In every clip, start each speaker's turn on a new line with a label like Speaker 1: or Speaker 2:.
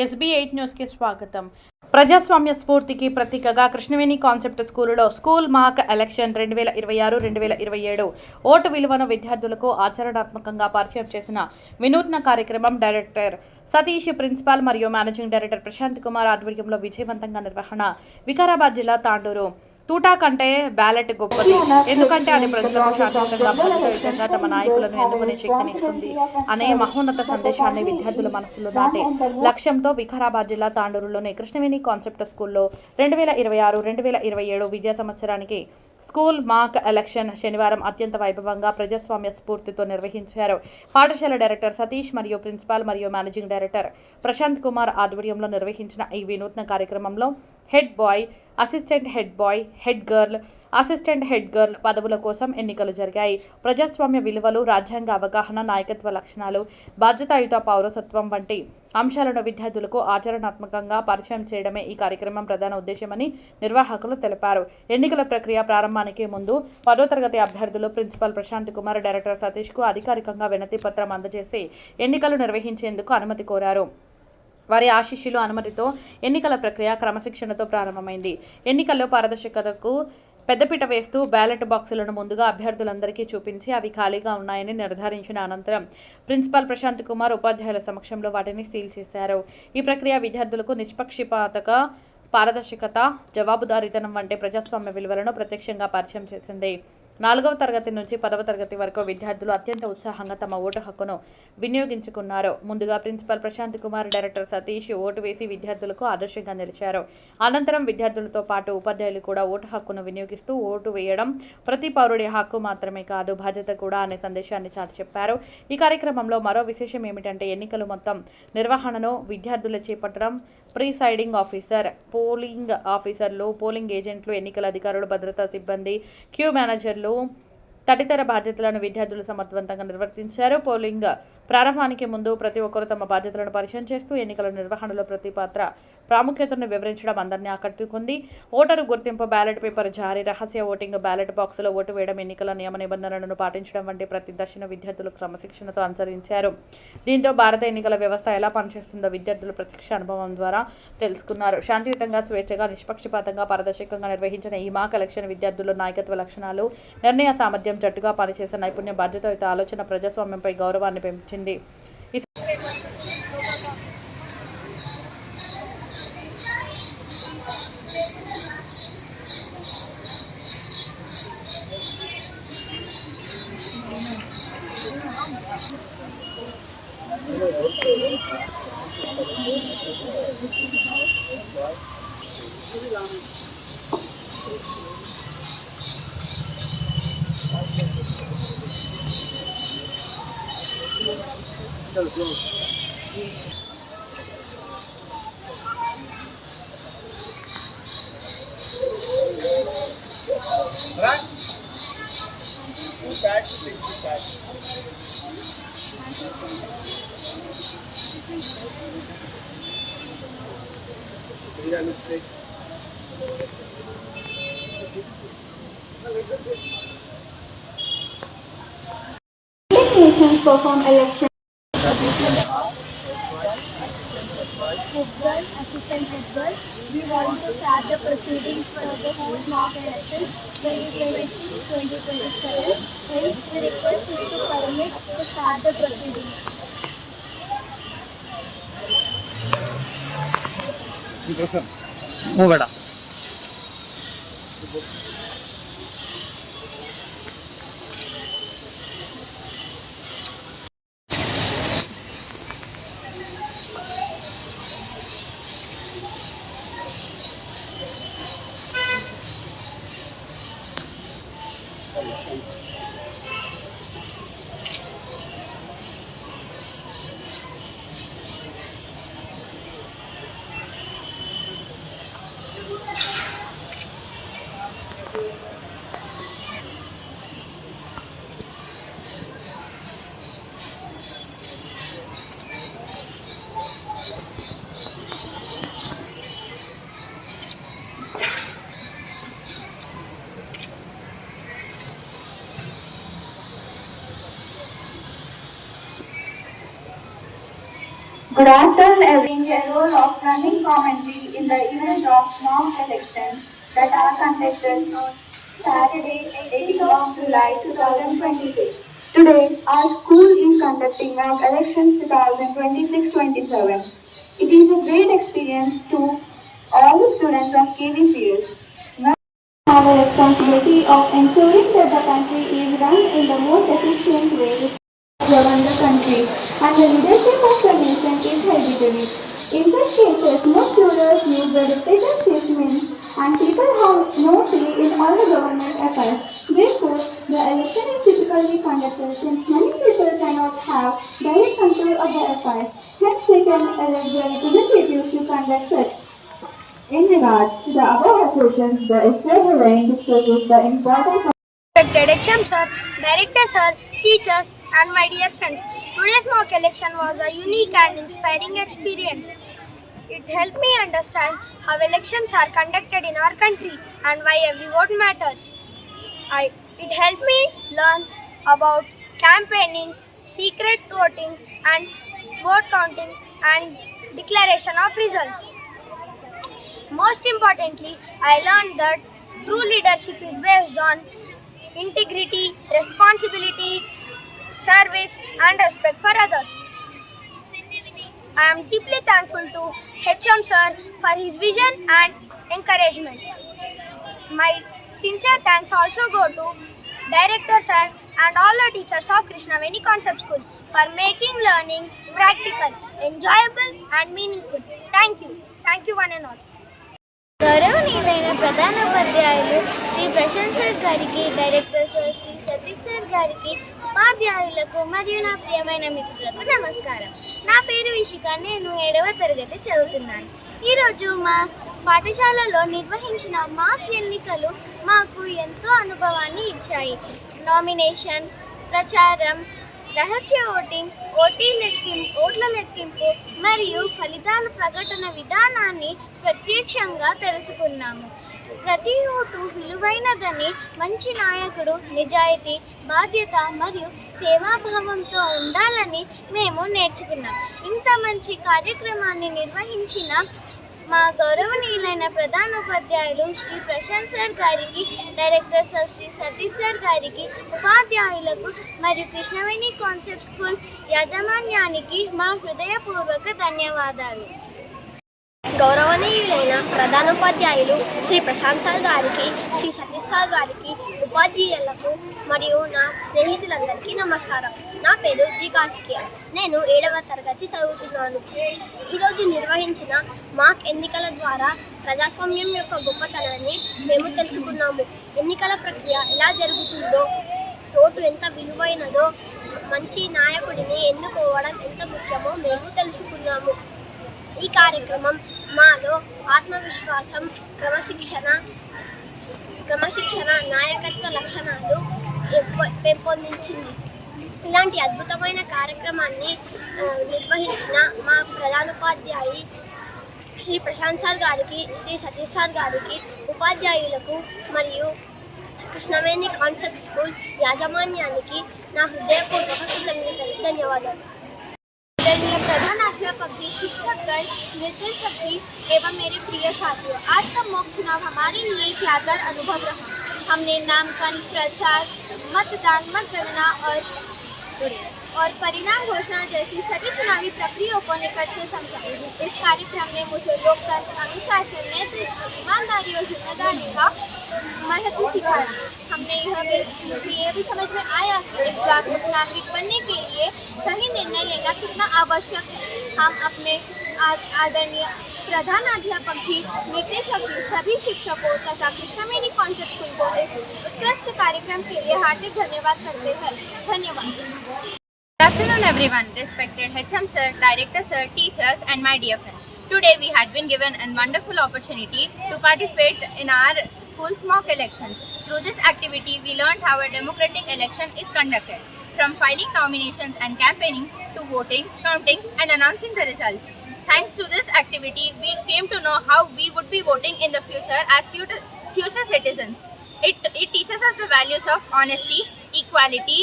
Speaker 1: SB8 news కి స్వాగతం. ప్రజాస్వామ్య స్ఫూర్తికి ప్రతీకగా కృష్ణవేణి కాన్సెప్ట్ స్కూలులో స్కూల్ మాక్ ఎలక్షన్ 2026-2027 ఓటు విలువను విద్యార్థులకు ఆచరణాత్మకంగా పరిచయం చేసిన వినూత్న కార్యక్రమం డైరెక్టర్ సతీష్, ప్రిన్సిపాల్ మరియు మేనేజింగ్ డైరెక్టర్ ప్రశాంత్ కుమార్ ఆధ్వర్యంలో విజయవంతంగా నిర్వహణ. వికారాబాద్ జిల్లా తాండూరు. తూటా కంటే బ్యాలెట్ గొప్పది, ఎందుకంటే అది ప్రజలకు శాంతియుతంగా బాధ్యతాయుతంగా తమ నాయకులను ఎన్నుకునే శక్తినిస్తుంది అనే మహోన్నత సందేశాన్ని విద్యార్థుల మనసులో నాటే లక్ష్యంతో వికారాబాద్ జిల్లా తాండూరులోని కృష్ణవేణి కాన్సెప్ట్ స్కూల్లో 2026-2027 విద్యా సంవత్సరానికి స్కూల్ మాక్ ఎలక్షన్ శనివారం అత్యంత వైభవంగా ప్రజాస్వామ్య స్ఫూర్తితో నిర్వహించారు. పాఠశాల డైరెక్టర్ సతీష్ మరియు ప్రిన్సిపాల్ మరియు మేనేజింగ్ డైరెక్టర్ ప్రశాంత్ కుమార్ ఆధ్వర్యంలో నిర్వహించిన ఈ వినూత్న కార్యక్రమంలో head bye, assistant head bye, head girl, assistant head girl పదవుల కోసం ఎన్నికలు జరిగాయి. ప్రజాస్వామ్య విలువలు, రాజ్యాంగ అవగాహన, నాయకత్వ లక్షణాలు, బాధ్యతాయుత పౌరసత్వం వంటి అంశాలను విద్యార్థులకు ఆచరణాత్మకంగా పరిచయం చేయడమే ఈ కార్యక్రమం ప్రధాన ఉద్దేశమని నిర్వాహకులు తెలిపారు. ఎన్నికల ప్రక్రియ ప్రారంభానికి ముందు 10వ తరగతి అభ్యర్థులు ప్రిన్సిపల్ ప్రశాంత్ కుమార్, డైరెక్టర్ సతీష్కు అధికారికంగా వినతి పత్రం అందజేసి ఎన్నికలు నిర్వహించేందుకు అనుమతి కోరారు. వారి ఆశీస్సులు, అనుమతితో ఎన్నికల ప్రక్రియ క్రమశిక్షణతో ప్రారంభమైంది. ఎన్నికల్లో పారదర్శకతకు పెద్దపీట వేస్తూ బ్యాలెట్ బాక్సులను ముందుగా అభ్యర్థులందరికీ చూపించి అవి ఖాళీగా ఉన్నాయని నిర్ధారించిన అనంతరం ప్రిన్సిపాల్ ప్రశాంత్ కుమార్ ఉపాధ్యాయుల సమక్షంలో వాటిని సీల్ చేశారు. ఈ ప్రక్రియ విద్యార్థులకు నిష్పక్షపాతక, పారదర్శకత, జవాబుదారీతనం వంటి ప్రజాస్వామ్య విలువలను ప్రత్యక్షంగా పరిచయం చేసింది. 4వ తరగతి నుంచి 10వ తరగతి వరకు విద్యార్థులు అత్యంత ఉత్సాహంగా తమ ఓటు హక్కును వినియోగించుకున్నారు. ముందుగా ప్రిన్సిపల్ ప్రశాంత్ కుమార్, డైరెక్టర్ సతీష్ ఓటు వేసి విద్యార్థులకు ఆదర్శంగా నిలిచారు. అనంతరం విద్యార్థులతో పాటు ఉపాధ్యాయులు కూడా ఓటు హక్కును వినియోగిస్తూ ఓటు వేయడం ప్రతి పౌరుడి హక్కు మాత్రమే కాదు, బాధ్యత కూడా అనే సందేశాన్ని చాటి చెప్పారు. ఈ కార్యక్రమంలో మరో విశేషం ఏమిటంటే ఎన్నికలు మొత్తం నిర్వహణను విద్యార్థులు చేపట్టడం. ప్రిసైడింగ్ ఆఫీసర్, పోలింగ్ ఆఫీసర్లు, పోలింగ్ ఏజెంట్లు, ఎన్నికల అధికారులు, భద్రతా సిబ్బంది, క్యూ మేనేజర్లు తదితర బాధ్యతలను విద్యార్థులు సమర్థవంతంగా నిర్వర్తించారు. పోలింగ్ ప్రారంభానికి ముందు ప్రతి ఒక్కరూ తమ బాధ్యతలను పరిచయం చేస్తూ ఎన్నికల నిర్వహణలో ప్రతి పాత్ర ప్రాముఖ్యతను వివరించడం అందరినీ ఆకట్టుకుంది. ఓటరు గుర్తింపు, బ్యాలెట్ పేపర్ జారీ, రహస్య ఓటింగ్, బ్యాలెట్ బాక్సులో ఓటు వేయడం, ఎన్నికల నియమ నిబంధనలను పాటించడం వంటి ప్రతి దశను విద్యార్థులు క్రమశిక్షణతో అనుసరించారు. దీంతో భారత ఎన్నికల వ్యవస్థ ఎలా పనిచేస్తుందో విద్యార్థులు ప్రత్యక్ష అనుభవం ద్వారా తెలుసుకున్నారు. శాంతియుతంగా, స్వేచ్ఛగా, నిష్పక్షపాతంగా, పారదర్శకంగా నిర్వహించిన ఈ మాక్ ఎలక్షన్ విద్యార్థుల్లో నాయకత్వ లక్షణాలు, నిర్ణయ సామర్థ్యం, జట్టుగా పనిచేసే నైపుణ్యం, బాధ్యతాయుత ఆలోచన, ప్రజాస్వామ్యంపై గౌరవాన్ని పెంచింది.
Speaker 2: Perform election. Head girl, assistant head girl. We want to start the proceedings for the school mock election 2026-2027. Hence, we request you to permit to start the proceedings.
Speaker 3: Move it up.
Speaker 2: Good afternoon, everyone. A role of running commentary in the event of mock elections that are conducted on Saturday, 8th of July 2026. Today, our school is conducting mock elections 2026-27. It is a great experience to all the students of KVCS. Have a responsibility of ensuring that the country is run in the most efficient way to govern the country, and the leadership of the nation is hereditary. In such cases, most rulers use the dictatorship means, and people have no say in all the government affairs. Therefore, the election is typically conducted since many people cannot have direct control of the affairs. Hence, they can elect their representatives to conduct such. In regards to the above assertions, the essay herein discusses the importance of respected HM sir, director sir, teachers, and my dear friends. Today's mock election was a unique and inspiring experience. It helped me understand how elections are conducted in our country and why every vote matters. It helped me learn about campaigning, secret voting, and vote counting and declaration of results. Most importantly, I learned that true leadership is based on integrity, responsibility, service, and respect for others. I am deeply thankful to HM Sir for his vision and encouragement. My sincere thanks also go to Director Sir and all the teachers of Krishnaveni Concept School for making learning practical, enjoyable, and meaningful. Thank you. Thank you, one and all.
Speaker 3: గౌరవనీయులైన ప్రధానోపాధ్యాయులు Shri Prashant sir గారికి, director sir Shri Satish sir గారికి, ఉపాధ్యాయులకు మరియు నా ప్రియమైన మిత్రులకు నమస్కారం. నా పేరు ఇషిక. నేను 7వ తరగతి చదువుతున్నాను. ఈరోజు మా పాఠశాలలో నిర్వహించిన మాక్ ఎన్నికలు మాకు ఎంతో అనుభవాన్ని ఇచ్చాయి. నామినేషన్, ప్రచారం, రహస్య ఓటింగ్, ఓట్ల లెక్కింపు మరియు ఫలితాల ప్రకటన విధానాన్ని ప్రత్యక్షంగా తెలుసుకున్నాము. ప్రతి ఓటు విలువైనదని, మంచి నాయకుడు నిజాయితీ, బాధ్యత మరియు సేవాభావంతో ఉండాలని మేము నేర్చుకున్నాం. ఇంత మంచి కార్యక్రమాన్ని నిర్వహించిన మా గౌరవనీయులైన ప్రధానోపాధ్యాయులు శ్రీ ప్రశాంత్ సార్ గారికి, director sir Shri Satish sir గారికి, ఉపాధ్యాయులకు మరియు కృష్ణవేణి కాన్సెప్ట్ స్కూల్ యాజమాన్యానికి మా హృదయపూర్వక ధన్యవాదాలు.
Speaker 2: గౌరవనీయులైన ప్రధానోపాధ్యాయులు శ్రీ ప్రశాంత్ సార్ గారికి, శ్రీ సతీష్ సార్ గారికి, ఉపాధ్యాయులకు మరియు నా స్నేహితులందరికీ నమస్కారం. నా పేరు జి కార్తికేయ. నేను 7వ తరగతి చదువుతున్నాను. ఈరోజు నిర్వహించిన మాక్ ఎన్నికల ద్వారా ప్రజాస్వామ్యం యొక్క గొప్పతనాన్ని మేము తెలుసుకున్నాము. ఎన్నికల ప్రక్రియ ఎలా జరుగుతుందో, ఓటు ఎంత విలువైనదో, మంచి నాయకుడిని ఎన్నుకోవడం ఎంత ముఖ్యమో మేము తెలుసుకున్నాము. ఈ కార్యక్రమం మాలో ఆత్మవిశ్వాసం, క్రమశిక్షణ, నాయకత్వ లక్షణాలు పెంపొందించింది. ఇలాంటి అద్భుతమైన కార్యక్రమాన్ని నిర్వహించిన మా ప్రధానోపాధ్యాయి శ్రీ ప్రశాంత్ సార్ గారికి, శ్రీ సతీష్ సార్ గారికి, ఉపాధ్యాయులకు మరియు కృష్ణవేణి కాన్సెప్ట్ స్కూల్ యాజమాన్యానికి నా హృదయపూర్వక కృతజ్ఞతలు. ధన్యవాదాలు.
Speaker 3: प्रधानाध्यापक जी, शिक्षकगण, निर्देशक जी एवं मेरे प्रिय साथियों, आज का मॉक चुनाव हमारे लिए एक यादगार अनुभव रहा. हमने नामांकन, प्रचार, मतदान, मतगणना और परिणाम घोषणा जैसी सभी चुनावी प्रक्रियाओं को निकट से समझा. इस कार्यक्रम ने मुझे लोकतंत्र, अनुशासन, नेतृत्व, ईमानदारी और जिम्मेदारी का महत्व सिखाया. हमने यह भी समझ में आया कि एक जागरूक नागरिक बनने के लिए सही निर्णय लेना कितना आवश्यक है. हम अपने आदरणीय प्रधानाध्यापक जी, निर्देशक जी, सभी शिक्षकों तथा कृष्णवेणी कॉन्सेप्ट स्कूल को इस उत्कृष्ट कार्यक्रम के लिए हार्दिक धन्यवाद करते हैं. धन्यवाद.
Speaker 4: Good afternoon everyone, respected HM sir, director sir, teachers and my dear friends. Today we had been given a wonderful opportunity to participate in our school's mock elections. Through this activity we learned how a democratic election is conducted, from filing nominations and campaigning to voting, counting and announcing the results. Thanks to this activity we came to know how we would be voting in the future as future citizens. It teaches us the values of honesty, equality,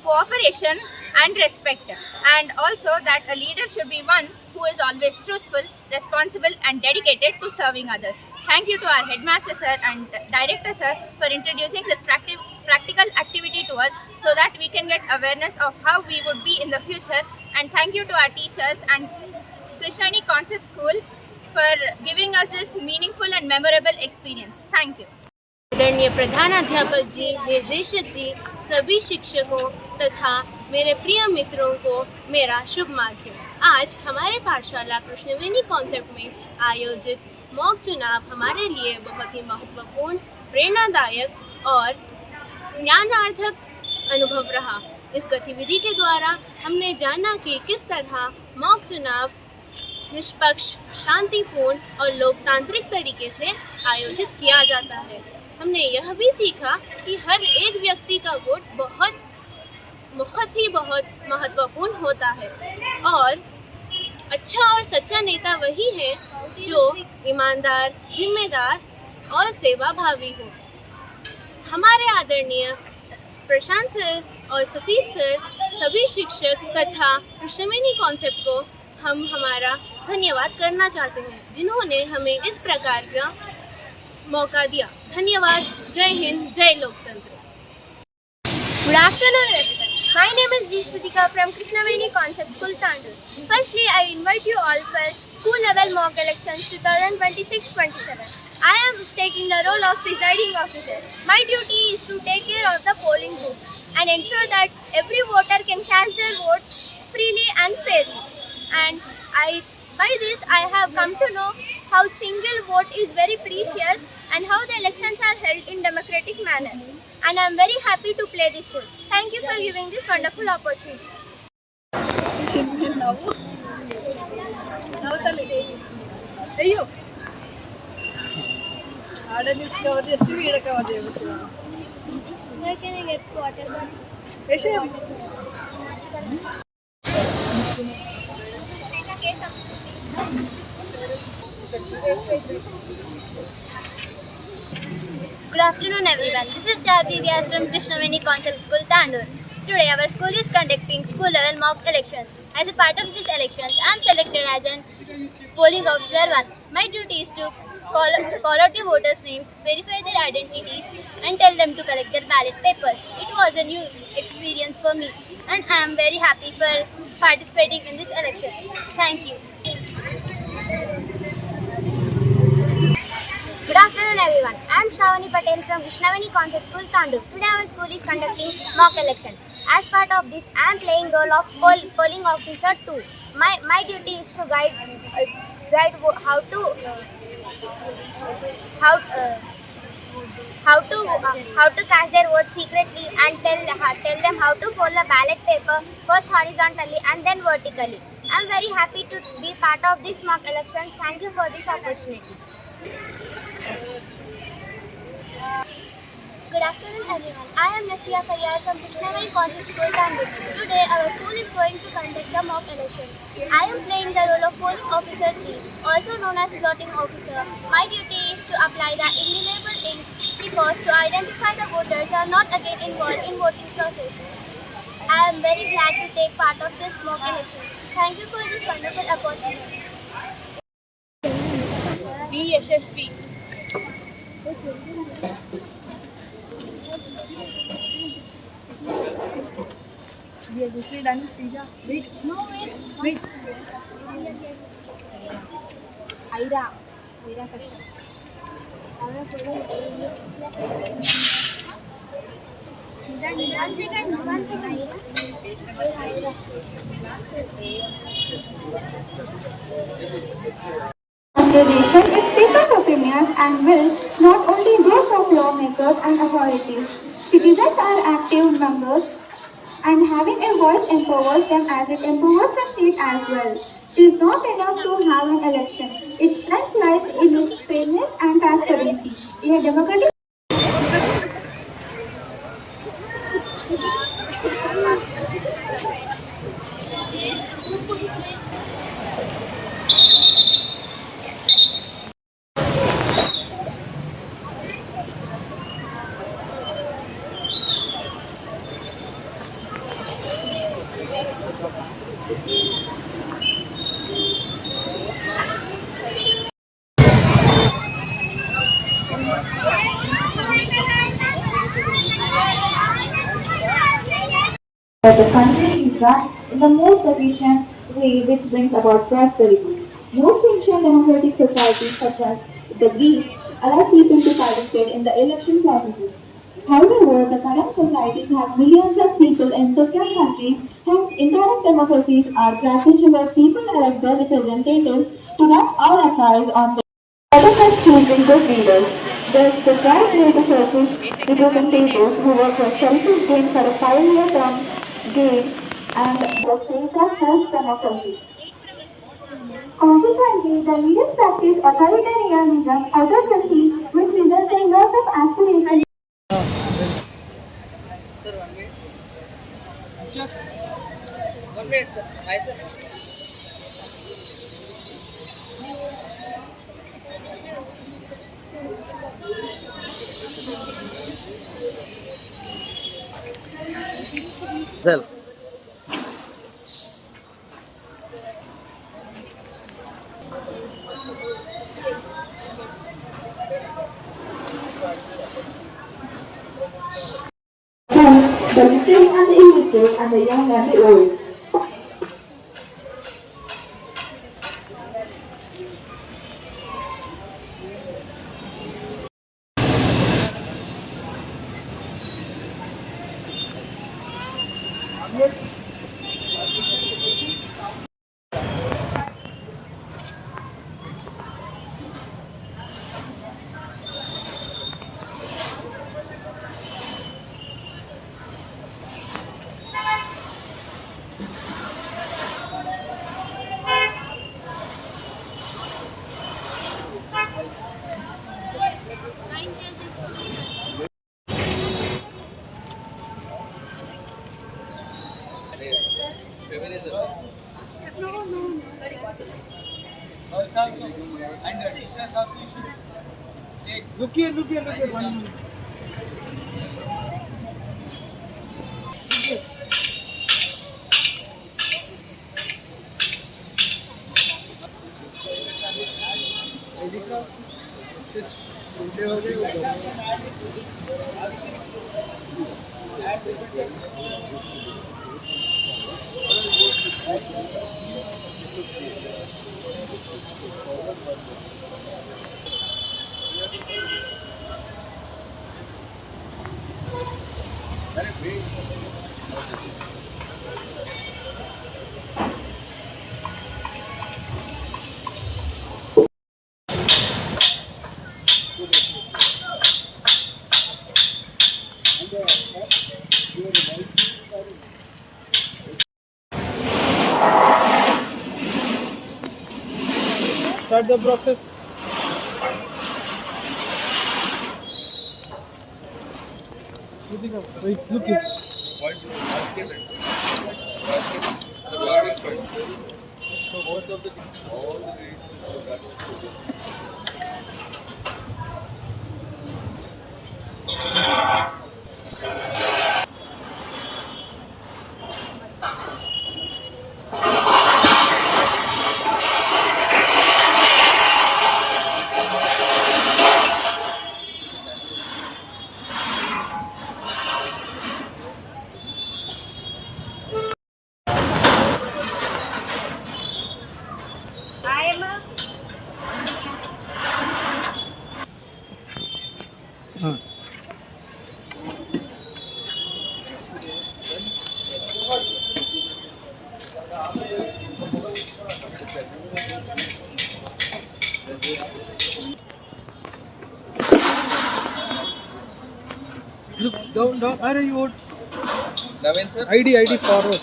Speaker 4: cooperation and respect. And also that a leader should be one who is always truthful, responsible and dedicated to serving others. Thank you to our headmaster sir and director sir for introducing this practical activity to us so that we can get awareness of how we would be in the future. And thank you to our teachers and Krishnani Concept School for giving us this meaningful and memorable experience. Thank you.
Speaker 5: आदरणीय प्रधानाध्यापक जी, निर्देशक जी, सभी शिक्षकों तथा मेरे प्रिय मित्रों को मेरा शुभ माध्यम। आज हमारे पाठशाला कृष्णवेणी कॉन्सेप्ट में आयोजित मॉक चुनाव हमारे लिए बहुत ही महत्वपूर्ण, प्रेरणादायक और ज्ञानार्थक अनुभव रहा। इस गतिविधि के द्वारा हमने जाना कि किस तरह मॉक चुनाव निष्पक्ष, शांतिपूर्ण और लोकतांत्रिक तरीके से आयोजित किया जाता है। हमने यह भी सीखा कि हर एक व्यक्ति का वोट बहुत महत्वपूर्ण होता है और अच्छा और सच्चा नेता वही है जो ईमानदार, जिम्मेदार और सेवाभावी हो। हमारे आदरणीय प्रशांत सर और सतीश सर, सभी शिक्षक तथा कृष्णवेणी कॉन्सेप्ट को हम हमारा धन्यवाद करना चाहते हैं, जिन्होंने हमें इस प्रकार का मौका दिया। धन्यवाद। जय हिंद, जय लोकतंत्र।
Speaker 3: Good afternoon, everyone. My name is Jishputika from Krishnaveni Concept School, Tandur. Firstly, I invite you all for school level mock elections 2026-27. I am taking the role of presiding officer. My duty is to take care of the polling booth and ensure that every voter can cast their vote freely and fairly. And by this, I have come to know how single vote is very precious and how the elections are held in democratic manner. And I am very happy to play this role. Thank you for giving this wonderful opportunity.
Speaker 6: అయ్యో ఆడ news cover చేస్తే వీడ cover చేయబోతున్నా
Speaker 3: Sir, can I get water bottle?
Speaker 6: విషయం
Speaker 3: Good afternoon, everyone. This is Charvi Vyas from Krishnaveni Concept School, Tandur. Today, our school is conducting school-level mock elections. As a part of these elections, I am selected as an polling officer 1. My duty is to call out the voters' names, verify their identities, and tell them to collect their ballot papers. It was a new experience for me, and I am very happy for participating in this election. Thank you. Good afternoon, everyone. I am Shravani Patel from Krishnaveni Concept School, Tandur. Today our school is conducting mock election. As part of this, I am playing role of polling officer 2. My duty is to guide how to cast their vote secretly and tell them how to fold the ballot paper first horizontally and then vertically. I am very happy to be part of this mock election. Thank you for this opportunity. Good afternoon, everyone. I am Nasia Fayyad from Krishnaveni Concept School, Tandur. Today, our school is going to conduct the mock election. I am playing the role of polling officer 3, also known as plotting officer. My duty is to apply the indelible ink because to identify the voters are not again involved in voting process. I am very glad to take part of this mock election. Thank you for this wonderful opportunity.
Speaker 5: Be यशस्वी।
Speaker 3: One second.
Speaker 2: Consideration is people's opinions and will, not only those of lawmakers and authorities. Citizens are active members and having a voice empowers them as it empowers the state as well. It is not enough to have an election. Its strength lies in its fairness and transparency. In a democratic That the country is run in the most efficient way which brings about prosperity. Most ancient democratic societies such as the Greeks allow people to participate in the election processes. However, the current societies have millions of people in different countries, hence indirect democracies are practiced where people elect their representatives to run all affairs on the other than choosing good leaders. Thus, the right way to selfish representatives who work for selfish gain for a 5-year term gain and the sake of forced democracy. Consequently, the leaders practice authoritarianism, autocracy, which results in loss of aspiration.
Speaker 7: Well,
Speaker 2: Hence, the literate and the illiterate and the young and the old.
Speaker 7: look here, 1 minute. Start the process. Wait, look here. Look down. Where are you?
Speaker 8: Naveen sir?
Speaker 7: ID forward.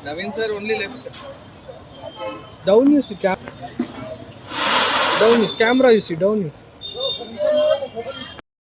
Speaker 8: Naveen sir only left.
Speaker 7: Down you see camera. You see down is.